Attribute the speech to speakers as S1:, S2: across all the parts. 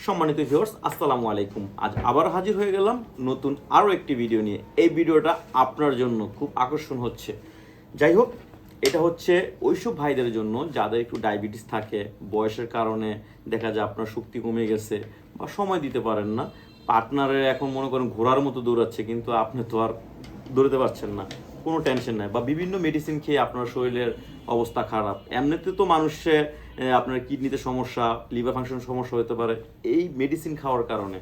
S1: সম্মানিত ভিউয়ার্স, আসসালামু আলাইকুম। আজ আবার হাজির হয়ে গেলাম নতুন আরও একটি ভিডিও নিয়ে। এই ভিডিওটা আপনার জন্য খুব আকর্ষণ হচ্ছে। যাই হোক, এটা হচ্ছে ওইসব ভাইদের জন্য যাদের একটু ডায়াবেটিস থাকে, বয়সের কারণে দেখা যায় আপনার শক্তি কমে গেছে বা সময় দিতে পারেন না। পার্টনারের এখন মনে করেন ঘোড়ার মতো দৌড়াচ্ছে, কিন্তু আপনি তো আর দৌড়াতে পারছেন না, কোনো টেনশন নাই, বা বিভিন্ন মেডিসিন খেয়ে আপনার শরীরের অবস্থা খারাপ। এমনিতে তো মানুষে আপনার কিডনিতে সমস্যা, লিভার ফাংশন সমস্যা হতে পারে এই মেডিসিন খাওয়ার কারণে।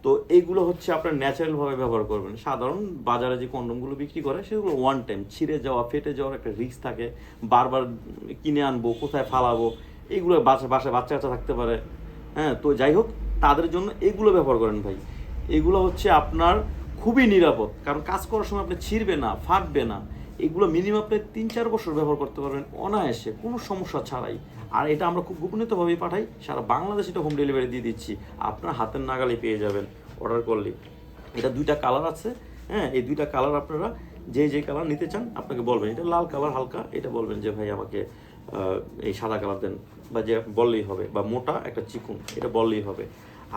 S1: তো এইগুলো হচ্ছে আপনার ন্যাচারালভাবে ব্যবহার করবেন। সাধারণ বাজারে যে কন্ডমগুলো বিক্রি করে সেগুলো ওয়ান টাইম, ছিঁড়ে যাওয়া, ফেটে যাওয়ার একটা রিস্ক থাকে। বারবার কিনে আনবো, কোথায় ফালাবো, এইগুলো বাসায় বাচ্চা কাচ্চা থাকতে পারে। হ্যাঁ, তো যাই হোক, তাদের জন্য এগুলো ব্যবহার করেন ভাই। এগুলো হচ্ছে আপনার খুবই নিরাপদ, কারণ কাজ করার সময় আপনি ছিঁড়বে না, ফাটবে না। এগুলো মিনিমাম আপনি 3-4 বছর ব্যবহার করতে পারবেন অনায়াসে, কোনো সমস্যা ছাড়াই। আর এটা আমরা খুব গোপনীয়ভাবেই পাঠাই, সারা বাংলাদেশে এটা হোম ডেলিভারি দিয়ে দিচ্ছি, আপনার হাতের নাগালে পেয়ে যাবেন অর্ডার করলে। এটা 2টা কালার আছে। হ্যাঁ, এই 2টা কালার আপনারা যে কালার নিতে চান আপনাকে বলবেন। এটা লাল কালার হালকা, এটা বলবেন যে ভাই আমাকে এই সাদা কালার দেন, বা যে বললেই হবে, বা মোটা একটা চিকুন, এটা বললেই হবে।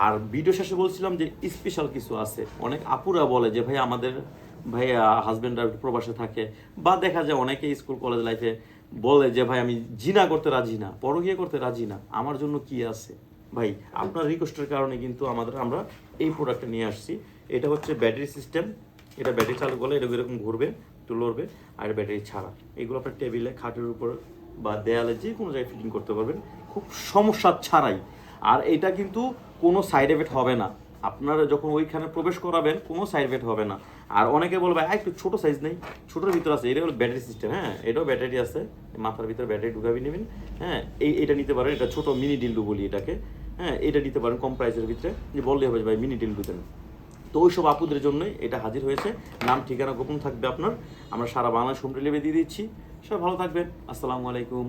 S1: আর ভিডিও শেষে বলছিলাম যে স্পেশাল কিছু আছে। অনেক আপুরা বলে যে ভাই আমাদের ভাইয়া হাজব্যান্ডরা প্রবাসে থাকে, বা দেখা যায় অনেকে স্কুল কলেজ লাইফে বলে যে ভাই আমি জিনা করতে রাজি না, পরকীয়া করতে রাজি না, আমার জন্য কি আছে। ভাই আপনার রিকোয়েস্টের কারণে কিন্তু আমরা এই প্রোডাক্টটা নিয়ে আসছি। এটা হচ্ছে ব্যাটারি সিস্টেম। এটা ব্যাটারি চালু করলে এটা এরকম ঘুরবে, একটু লড়বে, আর ব্যাটারি ছাড়া। এগুলো আপনার টেবিলে, খাটের উপর বা দেয়ালে যে কোনো জায়গায় ফিটিং করতে পারবেন খুব সমস্যা ছাড়াই। আর এটা কিন্তু কোনো সাইড এফেক্ট হবে না। আপনারা যখন ওইখানে প্রবেশ করাবেন কোনো সাইড এফেক্ট হবে না। আর অনেকে বলবে একটু ছোটো সাইজ নেই, ছোটোর ভিতরে আছে। এটা হলো ব্যাটারি সিস্টেম। হ্যাঁ, এটাও ব্যাটারি আছে, মাথার ভিতরে ব্যাটারি ঢুকাবি নেবেন। হ্যাঁ, এটা নিতে পারেন, এটা ছোটো মিনি ডিল্ডু বলি এটাকে। হ্যাঁ, এটা নিতে পারেন কম প্রাইসের ভিতরে, যে বললেই হবে ভাই মিনি ডিল্ডু দেন। তো ওই সব আপুদের জন্যই এটা হাজির হয়েছে। নাম ঠিকানা গোপন থাকবে আপনার। আমরা সারা বাংলাদেশ হোম ডেলিভারি দিয়ে দিচ্ছি। সবাই ভালো থাকবেন। আসসালামু আলাইকুম।